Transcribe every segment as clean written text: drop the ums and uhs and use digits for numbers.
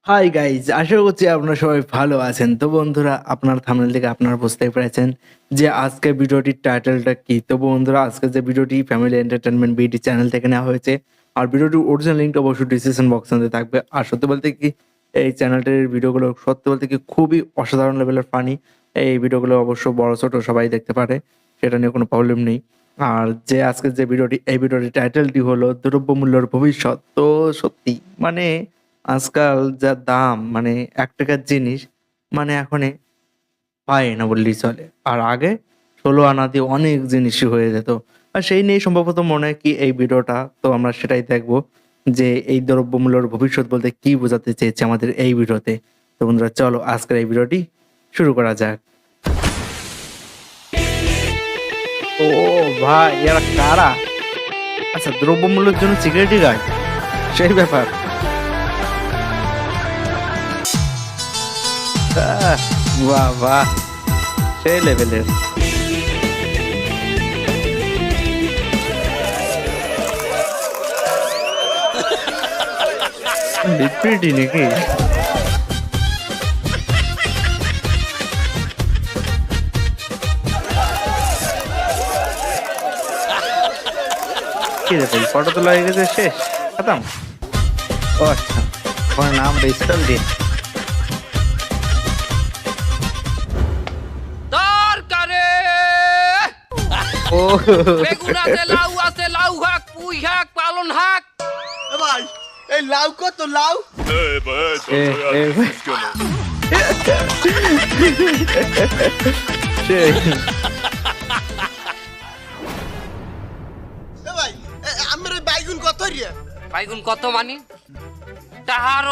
Hi guys, আশা করছি আপনারা সবাই ভালো আছেন। তো বন্ধুরা, আপনার থাম্বনেল থেকে আপনারা বুঝতেই পেরেছেন যে আজকের ভিডিওটির টাইটেলটা কি। তো বন্ধুরা, আজকে যে ভিডিওটি ফ্যামিলি এন্টারটেনমেন্ট বিডি চ্যানেল থেকে নেওয়া হয়েছে, আর ভিডিওটির অরিজিনাল লিঙ্কটা অবশ্যই ডিসক্রিপশন বক্সে থাকবে। আর সত্যি বলতে কি, এই চ্যানেলটির ভিডিওগুলো সত্যি বলতে কি খুবই অসাধারণ লেভেলের ফানি। এই ভিডিওগুলো অবশ্য বড় ছোট সবাই দেখতে পারে, সেটা নিয়ে কোনো প্রবলেম নেই। আর যে আজকের যে ভিডিওটি, এই ভিডিওটির টাইটেলটি হলো দ্রব্যমূল্যের ভবিষ্যৎ। তো সত্যি মানে আজকাল যা দাম, মানে ৳১ জিনিস মানে এখনে পায় না বললেই চলে। আর আগে ১৬ আনা দিয়ে অনেক জিনিসই হয়ে যেত। আর সেই নিয়েই সম্ভবত মনে হয় কি এই ভিডিওটা। তো আমরা সেটাই দেখবো যে এই দ্রব্যমূল্যের ভবিষ্যৎ বলতে কি বোঝাতে চেয়েছে আমাদের এই ভিডিওতে। তো বন্ধুরা, চলো আজকের এই ভিডিওটি শুরু করা যাক। ও ভাই, এরা কারা? আচ্ছা, দ্রব্যমূল্যের জন্য সিকিউরিটি গার্ড, সেই ব্যাপার। বাহ বাহ, সেই লেভেলের। লিকুইডই নাকি? কি রে ভাই, ফটো তোলা হয়ে গেছে, শেষ খতম? ও আচ্ছা, তোমার নাম স্পেল দিন। তরকারে ও বেগুন আছে, লাউ আছে, লাউ শাক, পুঁই শাক, পালন শাক। এ ভাই, এই লাউ কত লাউ? এ এ ভাই, সেই এ ভাই, আমার ওই বাইগুন কত রিয়া? বাইগুন কত মানি? টাহার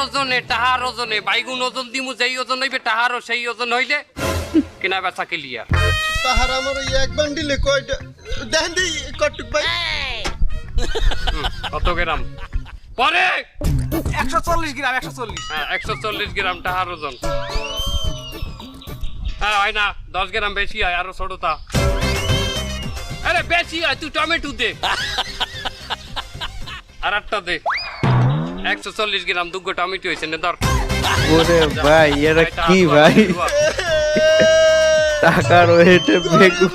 ওজনে বাইগুন ওজন দিমু, যেই ওজন হইবে টাহারও সেই ওজন হইলে কেনা বেচা ক্লিয়ার। তাহার আমার ওই এক বান্ডিলে কয়টা দেখেন দিই কটুক ভাই। কত গ্রাম পরে? 140 গ্রাম 140। হ্যাঁ, 140 গ্রাম টাহার ওজন। হ্যাঁ, হয় না, 10 গ্রাম বেশি হয়, আরো ছোটটা। আরে বেশি হয়, তুই টমেটো দে আর একটা দে। 140 গ্রাম দুগো টমেটো হয়েছে না দর। ওরে ভাই, এরা কি ভাই, টাকার ওয়েটে বেগুন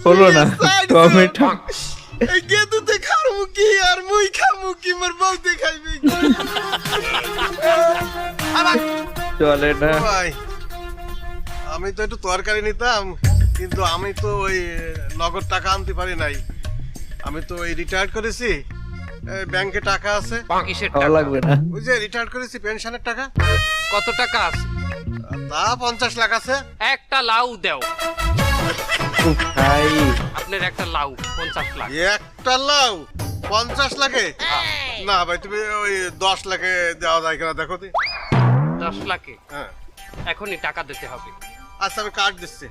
হলো না, টমেটো। এই গেদুতে খাবো কি আর মুই খাবো কি, মোর বউতে খাইবে কি? চলে না ভাই, আমি তো একটু তরকারি নিতাম, কিন্তু আমি তো ওই নগদ টাকা আনতে পারি নাই। আমি তো ওই রিটায়ার করেছি, ব্যাংকে টাকা আছে। কিসের ভালো টাকা? লাগবে না। ওই যে রিটায়ার করেছি পেনশনের টাকা, কত টাকা আছে? তা 50 লাখ আছে। একটা লাউ দেও। উফ, ভাই আপনার একটা লাউ 50 লাখ। একটা লাউ 50 লাখে? না ভাই, তুমি ওই 10 লাখে দেওয়া যায় কিনা দেখো তো। 10 লাখে হ্যাঁ, এখনই টাকা দিতে হবে। আচ্ছা আমি কার্ড দিচ্ছি।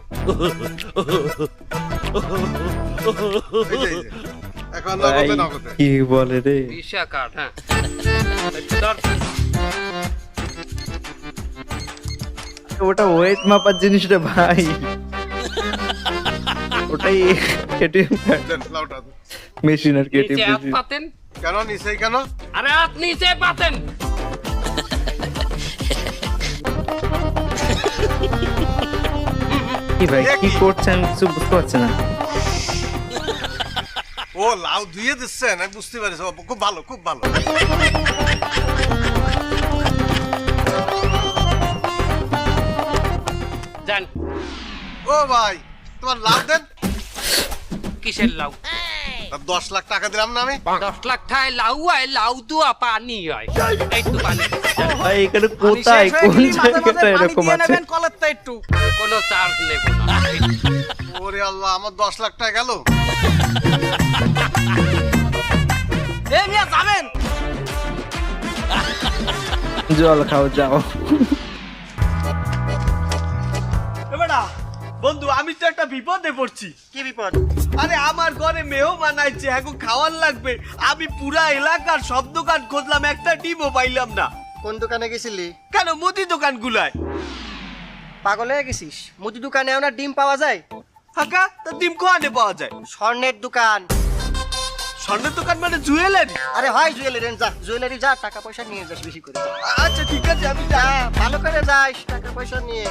এই যে, এই যে। এখন ভাই, নগদে নগদে। কি বলে রে? Visa card. হ্যাঁ, ধর। ওটা ওয়েট মাপার জিনিস রে ভাই, ওটাই এটিএম কার্ড দেন, লাউটা দেন। মেশিন আর কি, নিচে এটিএম হাত পাতেন। কেন নিচে কেন? আরে হাত নিচে পাতেন। কি ভাই, কি করছেন কিছু বুঝতে পারছি না। ও লাউ ধুয়ে দিচ্ছেন, আমি বুঝতে পারছি। ও, খুব ভালো, খুব ভালো। যান। ও ভাই, তোমার লাউ দেন। কিসের লাউ? আর 10 লাখ টাকা দিলাম না আমি। 10 লাখ টাকায় লাউ হয়? লাউ দুয়া পানি হয়। এই তো পানি। ভাই, এখানে কোথায়, কোন জায়গাটা এরকম আছে? কলেরটা একটু কোনো চার্জ নেব না। ওরে আল্লাহ, আমার 10 লাখ টাকা গেল। এই মিয়া যাবেন। জল খাও, যাও। এবারে বন্ধু, আমি তো একটা বিপদে পড়ছি। কি বিপদ? আরে আমার ঘরে মেহমান আইছে, এখন খাওয়ার লাগবে। আমি পুরা এলাকার সব দোকান খুঁজলাম, একটা ডিমও পাইলাম না। কোন দোকানে গেছিলি? কেন মুদি দোকান গুলায়? পাগল হয়ে গেছিস? মুদি দোকানেও না ডিম পাওয়া যায়? ফাঁকা তা ডিম কোয়ানে পাওয়া যায়? স্বর্ণের দোকান। স্বর্ণের দোকান মানে জুয়েলারি? আরে হয় জুয়েলারি যা, জুয়েলারি যা, টাকা পয়সা নিয়ে যাস বেশি করে। আচ্ছা ঠিক আছে, আমি যা। যা, ভালো করে যাস, টাকা পয়সা নিয়ে।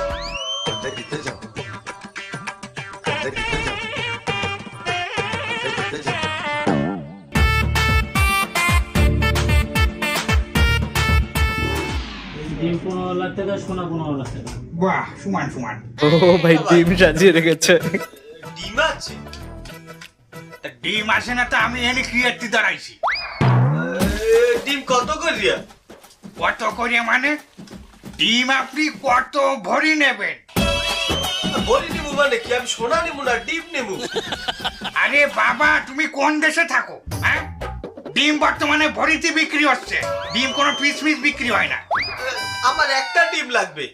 ডিম 15 লাখ টাকা, সোনা 15 লাখ টাকা। বাহ, সমান সমান। ও ভাই ডিম সাজিয়ে রেখেছে। ডিম আছে? তা ডিম আসে না, তো আমি এনে ক্রিয়েটটি দাঁড়াইছি। ডিম কত করিয়া? কত করে মানে? ডিম আপনি কত ভরি নেবেন? বলি নিবু মানে কি? আমি সোনা নিবু না, ডিম নিবু। আরে বাবা, তুমি কোন দেশে থাকো? হ্যাঁ, ডিম বর্তমানে ভরিতে বিক্রি হচ্ছে। ডিম কোনো পিস পিস বিক্রি হয় না। আমার একটা ডিম লাগবে।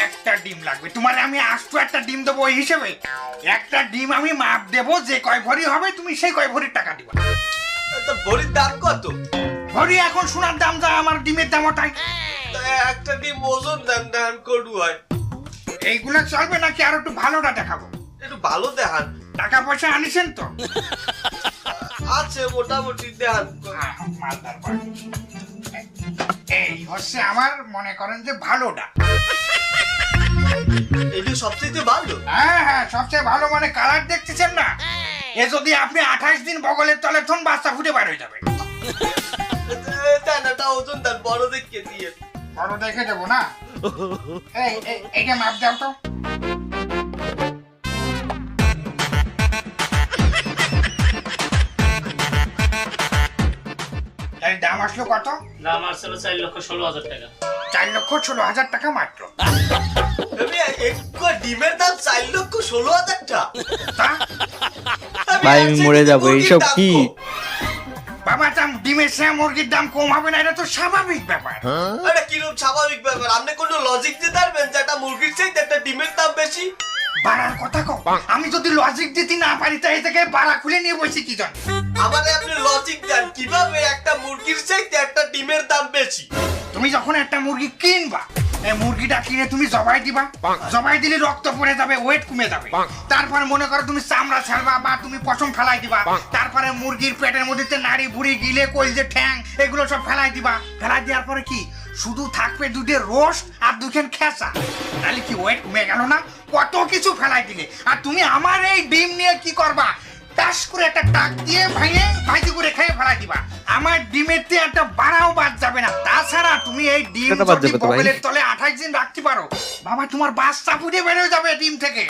একটা ডিম লাগবে? তোমার আমি আস্ত একটা ডিম দেবো ওই হিসেবে? একটা ডিম আমি মাপ দেবো, যে কয় ভরি হবে তুমি সেই কয় ভরির টাকা দিবা। তা বড়ির দাম কত? ভরি এখন সোনার দাম যা, আমার ডিমের দাম ওটাই। তা একটা ডিম ওজন দেন, দেন কটু হয়। এইগুলো চলবে নাকি আর একটু ভালোটা দেখাবো? একটু ভালো দেখান। টাকা পয়সা আনিছেন তো? আছে মোটামুটি দেখান। মালদার বাড়ি। এই হচ্ছে আমার, মনে করেন যে ভালোটা। এটা সবচেয়ে ভালো। হ্যাঁ হ্যাঁ, সবচেয়ে ভালো মানে কালার দেখতেছেন না? এ যদি আপনি 28 দিন বগলের তলে থন, বাচ্চা ফুটে বার হয়ে যাবে। দেন একটা ওজন দেন, বড় দেখে দিয়ে। বড় দেখে দেবো না? এইটা মাপ দাও তো। এর দাম আসলো কত? দাম আসছিল 4,16,000 টাকা। 4,16,000 টাকা মাত্র। আমি একটু ডিমের দাম 4,16,000 টাকা। তা ভাই আমি মরে যাবো, এইসব কি? বাবা, দাম ডিমের চেয়ে মুরগির দাম কম হবে না, এটা তো স্বাভাবিক ব্যাপার। এটা কিরকম স্বাভাবিক ব্যাপার? আপনি কোনো লজিক দিতে পারবেন যে একটা মুরগির চাইতে একটা ডিমের দাম বেশি? বাড়ার কথা কও। আমি যদি লজিক দিতে না পারি, তাই থেকে বাড়া খুলে নিয়ে বসি কি জন? আমারে আপনি লজিক দেন, কিভাবে একটা মুরগির চাইতে একটা ডিমের দাম বেশি? তুমি যখন একটা মুরগি কিনবা, এই মুরগিটা কিনে তুমি জবাই দিবা। জবাই দিলে রক্ত পড়ে যাবে, ওয়েট কমে যাবে। তারপরে মনে করো তুমি চামড়া ছাড়বা বা তুমি পশম ফেলাই দিবা। তারপরে মুরগির পেটের মধ্যে নাড়ি ভুড়ি গিলে কলজে ঠ্যাং এগুলো সব ফেলাই দিবা। ফেলাই দেওয়ার পরে কি শুধু থাকবে দুধের রস আর দুখান খেসা। তাহলে কি ওয়েট কমে গেল না? কত কিছু ফেলাই দিলে। আর তুমি আমার এই ডিম নিয়ে কি করবা? টাস করে একটা টাক দিয়ে ভেঙে ভাজি করে খেয়ে ফেলাই দিবা। আমার ডিমের তে একটা বাড়াও বাদ যাবে না। তাছাড়া তুমি এই ডিম সেটা বাদ যদি যাবে তো ভাই। বগলের তলে 28 দিন রাখতে পারো, বাবা তোমার বাচ্চা ফুটে বের হয়ে যাবে ডিম থেকে।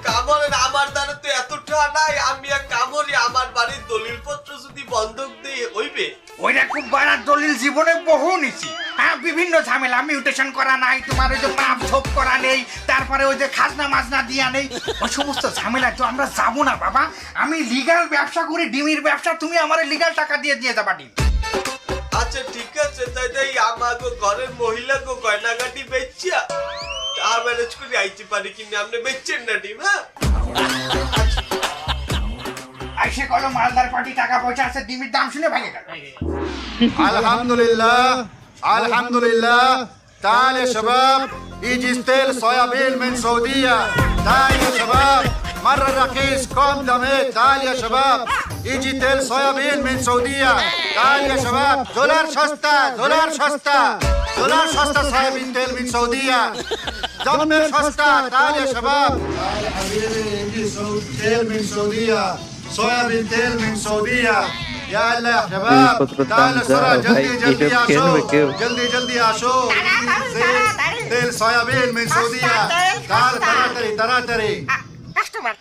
কামড়ের আমার দ্বারা তো এতটা নাই। আমি এক কামড়ি, আমার বাড়ির দলিলপত্র যদি বন্ধক দিয়ে হইবে। ওইটা খুব বাড়ার দলিল জীবনে বহু নিছি। হ্যাঁ, বিভিন্ন ঝামেলা, মিউটেশন করা নাই, তোমার ওই যে মাপ ঝোপ করা নেই, তারপরে ওই যে খাজনা মাজনা দিয়া নেই, ওই সমস্ত ঝামেলা তো আমরা যাবো না বাবা। আমি লিগাল ব্যবসা করি, ডিমের ব্যবসা, তুমি আমার লিগাল টাকা দিয়ে যাবা ডিম। আচ্ছা ঠিক আছে, তাই তাই আমাকে ঘরের মহিলাকে গয়নাগাটি বেচিয়া তা ম্যানেজ করে আইতে পারি, কিন্তু আপনি বেচছেন না ডিম। হ্যাঁ, আইসে কলো মালদার পার্টি, টাকা পয়সা আছে, ডিমের দাম শুনে ভাগে গেল। Alhamdulillah, alhamdulillah. تعال يا شباب، يجي ستيل صويابين من سعودية. تعال يا شباب، مرة رخيص كوم دميت. تعال يا شباب، يجي تيل صويابين من سعودية. تعال يا شباب، دولار شستا، دولار شستا، دولار شستا صويابين تيل من سعودية. دمر شستا. تعال يا شباب. تعال حبيبي، يجي تيل من سعودية. صويابين تيل من سعودية. يا الله يا شباب، تعالوا بسرعة، جلدي جلدي عاشوا، جلدي جلدي عاشوا. تيل صويابين من سعودية. تعال تراتري تراتري.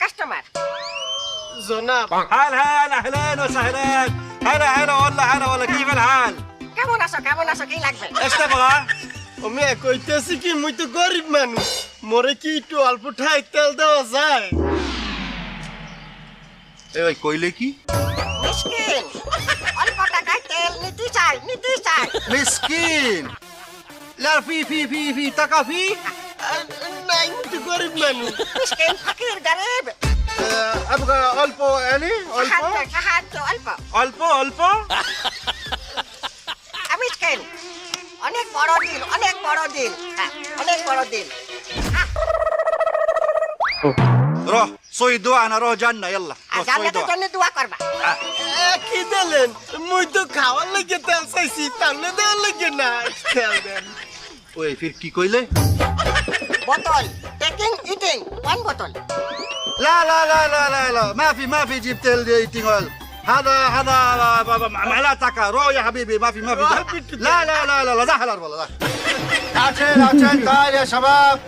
কাস্টমার জনাব। هلا هلا اهلين وسهلين هلا هلا والله هلا والله كيف الحال؟ কেমন আছো কি লাগবে? ايش تبغى؟ আমি কইতেছি কি, মুই তো গরিব মানুষ, মোরে কি একটু অল্প ঠাই তেল দেওয়া যায়? এই ভাই কইলে কি? মিসকিন, অল্প টাকায় তেল নিতে চাই। মিসকিন। লা ফি টাকা ফি। নাই, মুই তো গরিব মানুষ। মিসকিন, ফকির, গরিব, আবগা অল্প এনি অল্প সাহায্য অল্প। ألفو ألفو মিসকিন, অনেক বড় দিল, অনেক বড় দিল। روح سوي دعاء انا روح جنة يلا আর سوي জান্নাতের دعاء জন্য দোয়া করবা কি দিলেন মুই তো খাওয়ার লাগে তেল চাইছি তাহলে দেওয়ার লাগে না তেল দেন ওই ফির কি কইলে বোতল টেকিং ইটিং ওয়ান বোতল لا لا لا لا لا لا ما في جبت الايتين اويل هذا معلاتك روح يا حبيبي ما في لا لا لا لا لا ده حلال والله عشان تعال يا شباب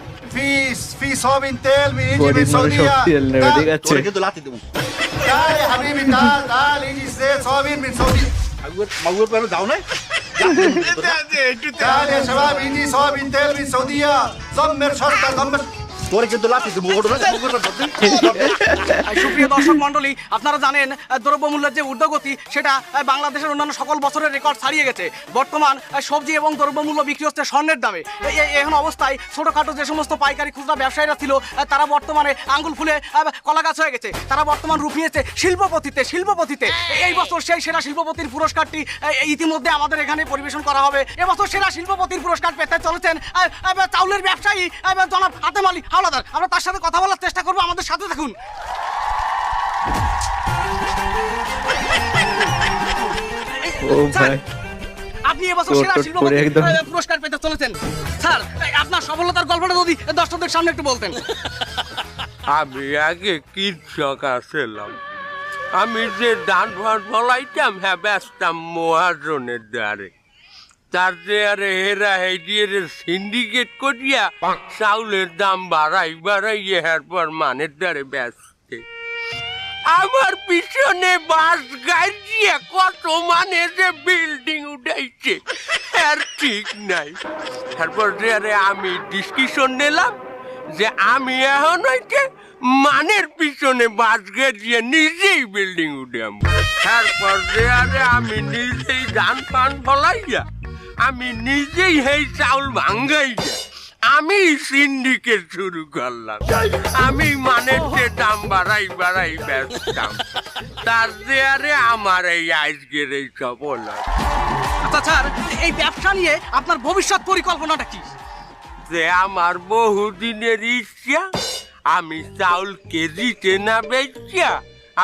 في صابين تيل بيجي বডি من মানে السعوديه শক্তি এলে ঠিক আছে তোরে কিন্তু লাতি দেবো تعال يا حبيبي تعال يجي زيت صابين من السعوديه موجود بقى داون تعال يا شباب يجي صابين تيل من السعوديه ضمر شرطه ضمر তোরে কিন্তু লাতি দেবো সুপ্রিয় দর্শক মণ্ডলী, আপনারা জানেন দ্রব্যমূল্যের যে ঊর্ধ্বগতি সেটা বাংলাদেশের অন্যান্য সকল বছরের রেকর্ড ছাড়িয়ে গেছে। বর্তমান সবজি এবং দ্রব্যমূল্য বিক্রি হচ্ছে স্বর্ণের দামে। এখন অবস্থায় ছোটোখাটো যে সমস্ত পাইকারি খুচরা ব্যবসায়ীরা ছিল তারা বর্তমানে আঙ্গুল ফুলে কলা গাছ হয়ে গেছে। তারা বর্তমান রূপ নিয়েছে শিল্পপতিতে। এই বছর সেই সেরা শিল্পপতির পুরস্কারটি ইতিমধ্যে আমাদের এখানে পরিবেশন করা হবে। এবছর সেরা শিল্পপতির পুরস্কার পেতে চলেছেন চাউলের ব্যবসায়ী জনাব হাতেম আলী হাওলাদার। আমরা তার সাথে কথা বলার চেষ্টা করবো, আমাদের সাথে থাকুন। ও ভাই আপনি এবছর সেরা শিল্পপতির পুরস্কার পেতে চলেছেন। স্যার, আপনার সফলতার গল্পটা যদি দর্শকদের সামনে একটু বলতেন। আমি আগে কৃষক আসলাম, আমি যে ধান ফান ফলাইতাম হ্যাঁ বেচতাম মহাজনের দ্বারে। তার যে আরে হেরা হেডিয়ে সিন্ডিকেট করিয়া চাউলের দাম বাড়াইয়ে এরপর মানের দ্বারে বেচতে। আমার পিছনে বাস গাইছিয়া কত মানে যে বিল্ডিং উঠাইছে আর ঠিক নাই। তারপর যে আরে আমি ডিসিশন নিলাম যে আমি এখন হইতে মানের পিছনে বাস গেছিয়ে নিজেই বিল্ডিং উঠাম। তারপর যে আরে আমি নিজেই ধান পান ফলাইয়া আমি নিজেই এই চাউল ভাঙ্গাইয়া আমি সিন্ডিকেট শুরু করলাম। আমি মানের যে দাম বাড়াই বেচতাম, তার যে আরে আমার এই আজকের এই সফল। আচ্ছা স্যার, এই ব্যবসা নিয়ে আপনার ভবিষ্যৎ পরিকল্পনাটা কি? যে আমার বহুদিনের ইচ্ছা আমি চাউল কেজিতে না বেচিয়া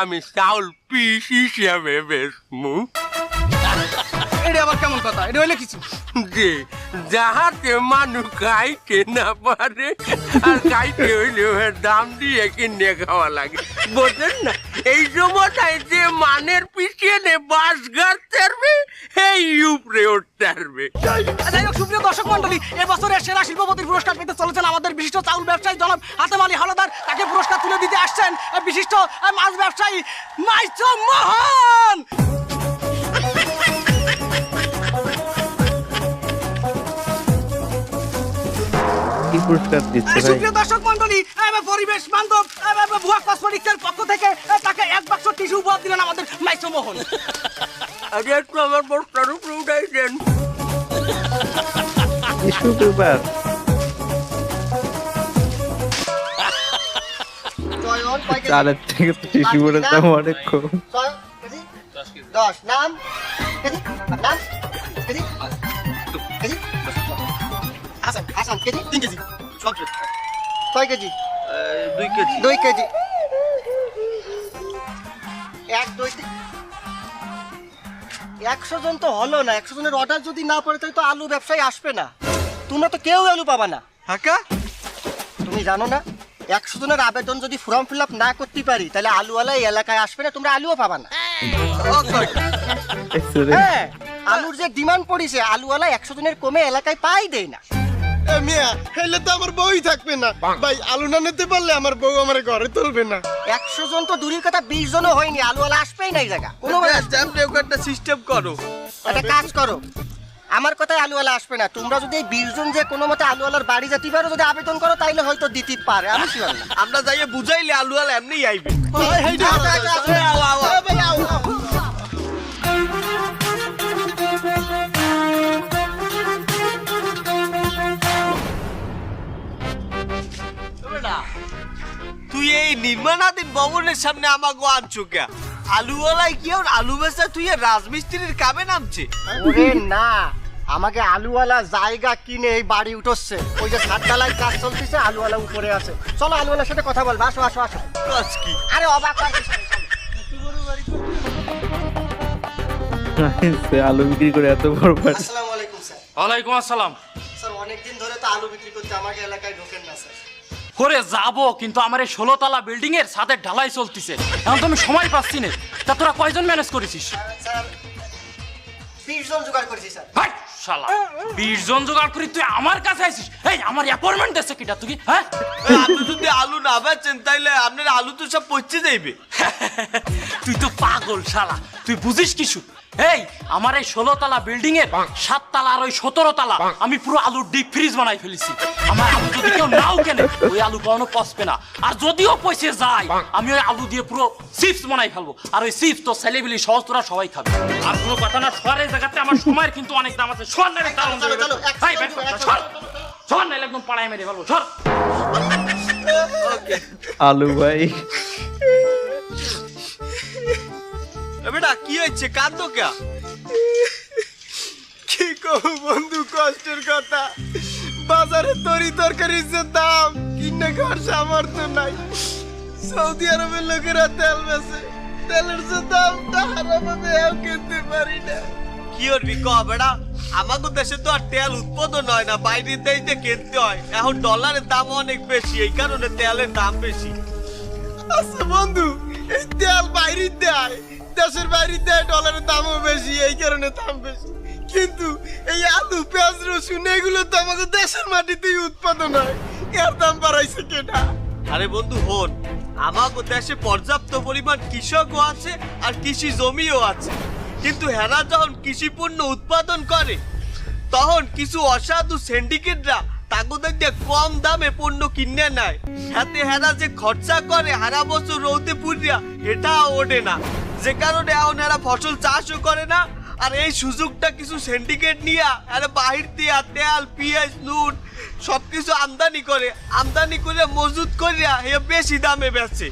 আমি চাউল পিস হিসাবে বেচমু। এটা আবার কেমন কথা? এটা হইলে কিছু যে যাহাতে মানুষ খাইতে না পারে আর খাইতে হইলেও এর দাম দিয়ে কিনে খাওয়া লাগে, বোঝেন না? এই সময়টায় যে মানের পিছনে বাস গাড়তে পারবে এই উপরে উঠতে পারবে। যাই হোক সুপ্রিয় দর্শক মন্ডলী, এবছরের সেরা শিল্পপতির পুরস্কার পেতে চলেছেন আমাদের বিশিষ্ট চাউল ব্যবসায়ী জনাব হাতেম আলী হাওলাদার। তাকে পুরস্কার তুলে দিতে আসছেন বিশিষ্ট মাছ ব্যবসায়ী মাইসুম মোহন। কি পুরস্কার দিচ্ছে ভাই? সুপ্রিয় দর্শক মন্ডলী, পরিবেশ বান্ধব ভুয়া কসমেটিক্সের পক্ষ থেকে তাকে 1 বাক্স টিস্যু উপহার দিলেন আমাদের মাইসুম মোহন। আরে একটু আমার বস্তার উপরে উঠাই দেন। টিস্যু পেপার চালের থেকে তো টিস্যু পেপারের দাম অনেক কম। 10 নাম কেজি নাম KG KG Hasan KG 3 KG কয় কেজি 2 কেজি 1 2 3 100 জন তো হলো না। 100 জনের অর্ডার যদি না পড়ে তাহলে তো আলু ব্যবসায়ী আসবে না। তোমরা তো কেউ আলু পাবা না। হাকা তুমি জানো না 100 জনের আবেদন যদি ফর্ম ফিল আপ না করতে পারি তাহলে আলুওয়ালা এই এলাকায় আসবে না, তোমরা আলুও পাবা না। হ্যাঁ, আলুর যে ডিমান্ড পড়িছে আলুওয়ালা 100 জনের কমে এলাকায় পাই দেয় না। মিয়া হেলে তো আমার বউই থাকবে না ভাই, আলু না নিতে পারলে আমার বউ আমার ঘরে তুলবে না। 100 জন তো দূরের কথা 20 জনও হয়নি, আলুওয়ালা আসবেই না এই জায়গা কোনো। একটা সিস্টেম করো, একটা কাজ করো, আমার কথায় আলুওয়ালা আসবে না। তোমরা যদি এই 20 জন যে কোনো মতে আলুওয়ালার বাড়ি যেতে পারো, যদি আবেদন করো তাইলে হয়তো দিতে পারে। আমি শিওর না। আমরা যাইয়ে বুঝাইলে আলুওয়ালা এমনিই আইবে। তুই এই নির্মাণাধীন ভবনের সামনে আমাকে আনছো কে? আলুওয়ালাই কি আর আলু বেচা তুই রাজমিস্ত্রির কামে নামছে? ওরে না, আমাকে আলুওয়ালা জায়গা কিনে এই বাড়ি উঠছে। ওই যে ছাদ ঢালাই কাজ চলতেছে, আলুওয়ালা উপরে আছে। চলো আলুওয়ালার সাথে কথা বলবো। আসো আসো আসো। কাজ কি? আরে অবাক হওয়ার কিছু নেই, চলো। আলু বিক্রি করে এত বড় বাড়ি। আসসালামু আলাইকুম স্যার। ওয়ালাইকুম আসসালাম। স্যার অনেকদিন ধরে তো আলু বিক্রি করতে আমাকে এলাকায় ঢোকেন না স্যার। করে যাবো, কিন্তু আমার এই 16 তলা বিল্ডিং এর সাথে ঢালাই চলতিছে, এখন তো আমি সময় পাচ্ছি না। তা তোরা কয়জন ম্যানেজ করেছিস? স্যার 20 জন জোগাড় করেছি স্যার। হাই শালা, 20 জন জোগাড় করি তুই আমার কাছে আইছিস? এই আমার অ্যাপয়েন্টমেন্ট দিছে কিটা তুই? হ্যাঁ, আপনি যদি আলু না বেচেন তাইলে আপনার আলু তো সব পচে যাইবে। তুই তো পাগল শালা, তুই বুঝিস কিছু? এই আমার এই 16 তলা বিল্ডিং এর 7 তলা আর ওই 17 তলা আমি পুরো আলুর ডিপ ফ্রিজ বানাই ফেলেছি। আমার আলু যদি কেউ নাও কেনে, ওই আলু কখনো পচবে না। আর যদিও পচে যায়, আমি ওই আলু দিয়ে পুরো চিপস বানাই ফেলবো। আর ওই চিপস তো ছেলেবিলি সহজ তোরা সবাই খাবে। আর কোনো কথা না, সরের জায়গাতে আমার সময়ের কিন্তু অনেক দাম আছে। সর নাইলে দাম চলো, চলো, এই বেশ, সর সর নাইলে একদম পাড়ায় মেরে ফেলবো। সর। আলু ভাই বেটা কি হয়েছে, কাঁদো কে? কি কহু বন্ধু, কষ্টের কথা। বাজারে তরি তরকারির যে দাম, কিনে খাওয়ার সামর্থ্য নাই। সৌদি আরবের লোকেরা তেল বেচে, তেলের যে দাম তাহার অভাবে কিনতে পারি না। কি করবি ক বেটা, আমাদের দেশে তো আর তেল উৎপাদন হয় না, বাইরের দেশে কিনতে হয়। এখন ডলারের দাম অনেক বেশি, এই কারণে তেলের দাম বেশি। আচ্ছা বন্ধু, এই তেল বাইরে দেয়, দেশের বাইরে দেয়, ডলারের দামও বেশি, এই কারণে দাম বেশি। কিন্তু এই আলু পেঁয়াজ রসুন এগুলো তো আমাদের দেশের মাটিতেই উৎপাদন হয়, এর দাম বাড়াইছে কেনা? আরে বন্ধু হন, আমাদের দেশে পর্যাপ্ত পরিমাণ কৃষকও আছে আর কৃষি জমিও আছে, কিন্তু হেরা যখন কৃষি পণ্য উৎপাদন করে তখন কিছু অসাধু সিন্ডিকেটরা তাগোদের দিয়ে কম দামে পণ্য কিনে নেয়। হাতে হেরা যে খরচা করে হারা বছর রৌতে পুরিয়া, এটা ওঠে না, যে কারণে এখন এরা ফসল চাষও করে না। আর এই সুযোগটা কিছু সিন্ডিকেট নিয়ে এরা বাহির দিয়া তেল পেঁয়াজ নুন সবকিছু আমদানি করে মজুত করিয়া এ বেশি দামে বেচে।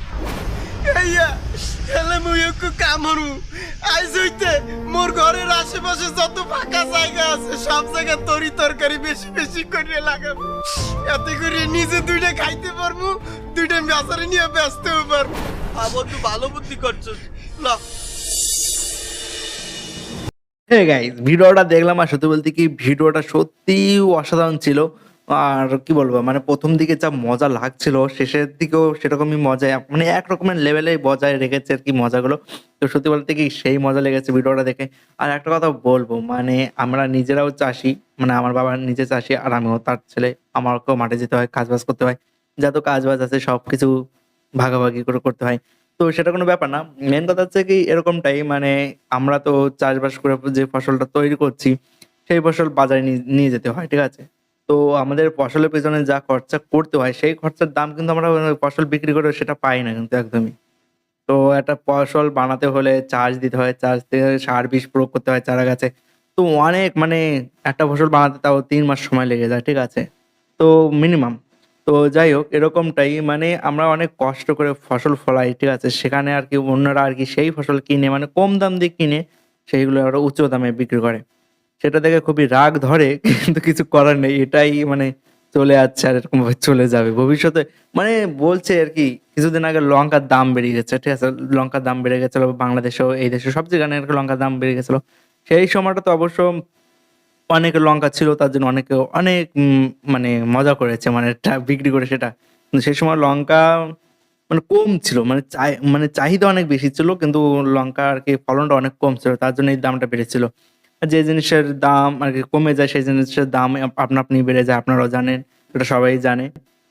মোর ঘরের আশেপাশে যত ফাঁকা জায়গা আছে সব জায়গায় তরি তরকারি বেশি বেশি করে লাগাবো, এতে করে নিজে দুইটা খাইতে পারবো, দুইটা বাজারে নিয়ে বেচতেও পারবো। বন্ধু ভালো বুদ্ধি করছো। হে গাইস, ভিডিওটা দেখলাম আর সত্যি বলতে কি ভিডিওটা সত্যি অসাধারণ ছিল। আর কি বলবো, মানে প্রথম দিকে যা মজা লাগছিল, শেষের দিকেও সেরকমই মজা, মানে এক রকমের লেভেলে বজায় রেখেছে আর কি মজাগুলো। তো সত্যি বলতে কি সেই মজা লেগেছে ভিডিওটা দেখে। আর একটা কথা বলবো, মানে আমরা নিজেরাও চাষি, মানে আমার বাবা নিজে চাষি আর আমিও তার ছেলে। আমাকেও মাঠে যেতে হয়, কাজবাজ করতে হয়, যত কাজবাজ আছে সবকিছু ভাগাভাগি করে করতে হয়। তো সেটা কোনো ব্যাপার না। মেন কথা হচ্ছে কি এরকমটাই, মানে আমরা তো চাষবাস করে যে ফসলটা তৈরি করছি সেই ফসল বাজারে নিয়ে যেতে হয়, ঠিক আছে? তো আমাদের ফসলের পেছনে যা খরচা করতে হয় সেই খরচার দাম কিন্তু আমরা ফসল বিক্রি করে সেটা পাই না কিন্তু একদমই। তো একটা ফসল বানাতে হলে চার্জ দিতে হয়, চার্জ দিয়ে সার বিষ প্রয়োগ করতে হয় চারা গাছে। তো অনেক, মানে একটা ফসল বানাতে তাও 3 মাস সময় লেগে যায়, ঠিক আছে? তো মিনিমাম। তো যাই হোক, এরকমটাই, মানে আমরা অনেক কষ্ট করে ফসল ফলাই, ঠিক আছে? সেখানে আর কি অন্যরা আর কি সেই ফসল কিনে, মানে কম দাম দিয়ে কিনে সেইগুলো আরো উচ্চ দামে বিক্রি করে। সেটা দেখে খুবই রাগ ধরে, কিন্তু কিছু করার নেই, এটাই মানে চলে যাচ্ছে আর এরকম ভাবে চলে যাবে ভবিষ্যতে। মানে বলছে আর কি কিছুদিন আগে লঙ্কার দাম বেড়ে গেছে, ঠিক আছে? লঙ্কার দাম বেড়ে গেছিল বাংলাদেশেও, এই দেশে সব জায়গায় আর কি লঙ্কার দাম বেড়ে গেছিল। সেই সময়টা তো অবশ্য অনেক লঙ্কা ছিল, তার জন্য অনেকে অনেক মানে মজা করেছে, মানে বিক্রি করে সেটা। কিন্তু সেই সময় লঙ্কা মানে কম ছিল, মানে চাহিদা অনেক বেশি ছিল, কিন্তু লঙ্কা আর কি ফলনটা অনেক কম ছিল, তার জন্য এই দামটা বেড়েছিল। আর যে জিনিসের দাম আর কি কমে যায় সেই জিনিসের দাম আপনা আপনি বেড়ে যায়, আপনারাও জানেন, এটা সবাই জানে।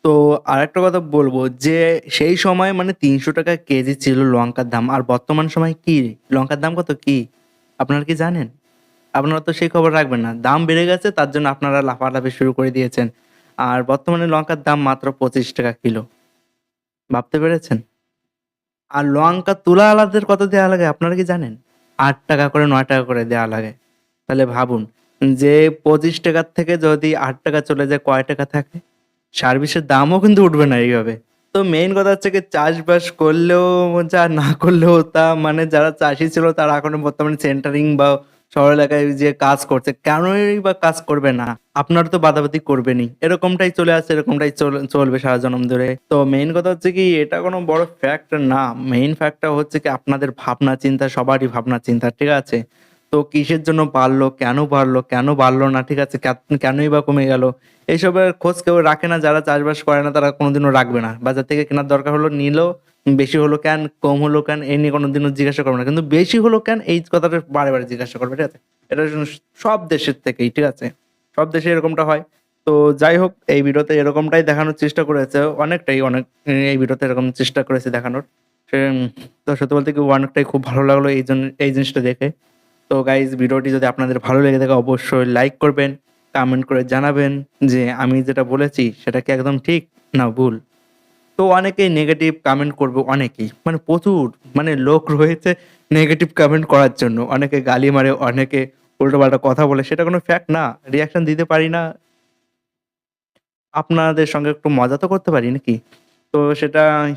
তো আরেকটা কথা বলবো যে সেই সময় মানে 300 টাকা কেজি ছিল লঙ্কার দাম, আর বর্তমান সময় কি লঙ্কার দাম কত কি আপনারা কি জানেন? আপনারা তো সেই খবর রাখবেন না। দাম বেড়ে গেছে, তার জন্য আপনারা লাফালাফি শুরু করে দিয়েছেন। আর বর্তমানে লঙ্কার দাম মাত্র 25 টাকা কিলো, ভাবতে পেরেছেন? আর লঙ্কা তুলা আলাদের কত দেওয়া লাগে আপনারা কি জানেন? 8 টাকা করে 9 টাকা করে দেওয়া লাগে। তাহলে ভাবুন যে 25 টাকার থেকে যদি 8 টাকা চলে যায়, কয় টাকা থাকে? সার্ভিসের দামও কিন্তু উঠবে না এইভাবে। তো মেইন কথা হচ্ছে কি চাষবাস করলেও যা, না করলেও তা, মানে যারা চাষি ছিল তারা এখন বর্তমানে সেন্টারিং বা শহর এলাকায় যে কাজ করছে, কেনই বা কাজ করবে না? আপনার তো বাধাবাধি করবেনই, এরকমটাই চলে আসছে, এরকমটাই চলবে সারা জনম ধরে। তো মেইন কথা হচ্ছে কি, এটা কোনো বড় ফ্যাক্টর না। মেইন ফ্যাক্টর হচ্ছে কি আপনাদের ভাবনা চিন্তা, সবারই ভাবনা চিন্তা, ঠিক আছে? তো কিসের জন্য বাড়লো, কেন বাড়লো না, ঠিক আছে? কেনই বা কমে গেল, এইসবের খোঁজ কেউ রাখে না। যারা চাষবাস করে না তারা কোনোদিনও রাখবে না। বাজার থেকে কেনার দরকার হলো নিলো, বেশি হলো কেন, কম হলো কেন, এই নিয়ে কোনোদিনও জিজ্ঞাসা করবে না। কিন্তু বেশি হলো কেন, এই কথাটা বারে বারে জিজ্ঞাসা করবে, ঠিক আছে? এটা সব দেশের থেকেই, ঠিক আছে? সব দেশে এরকমটা হয়। তো যাই হোক, এই ভিডিওতে এরকমটাই দেখানোর চেষ্টা করেছে, এই ভিডিওতে এরকম চেষ্টা করেছে দেখানোর। তো সত্যি বলতে কি অনেকটাই খুব ভালো লাগলো এই জিনিসটা দেখে। তো গাইজ, ভিডিওটি যদি আপনাদের ভালো লেগে থাকে অবশ্যই লাইক করবেন, কমেন্ট করে জানাবেন যে আমি যেটা বলেছি সেটা কি একদম ঠিক না ভুল। তো অনেকেই নেগেটিভ কমেন্ট করবে, অনেকেই মানে প্রচুর লোক রয়েছে নেগেটিভ কমেন্ট করার জন্য। অনেকে গালি মারে, অনেকে উল্টোপাল্টা কথা বলে, সেটা কোনো ফ্যাক্ট না। রিয়াকশন দিতে পারি না, আপনাদের সঙ্গে একটু মজা তো করতে পারি নাকি? তো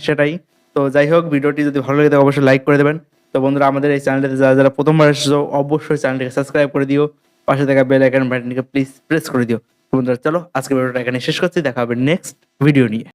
সেটাই। তো যাই হোক, ভিডিওটি যদি ভালো লাগে থাকে অবশ্যই লাইক করে দেবেন। তো বন্ধুরা, আমাদের এই চ্যানেলটিতে যারা প্রথমবার এসেছো অবশ্যই চ্যানেলটিকে সাবস্ক্রাইব করে দিও, পাশে থাকা বেল আইকন বাটনটিকে প্লিজ প্রেস করে দিও। তো বন্ধুরা, চলো আজকে ভিডিওটা এখানে শেষ করছি, দেখা হবে নেক্সট ভিডিও নিয়ে।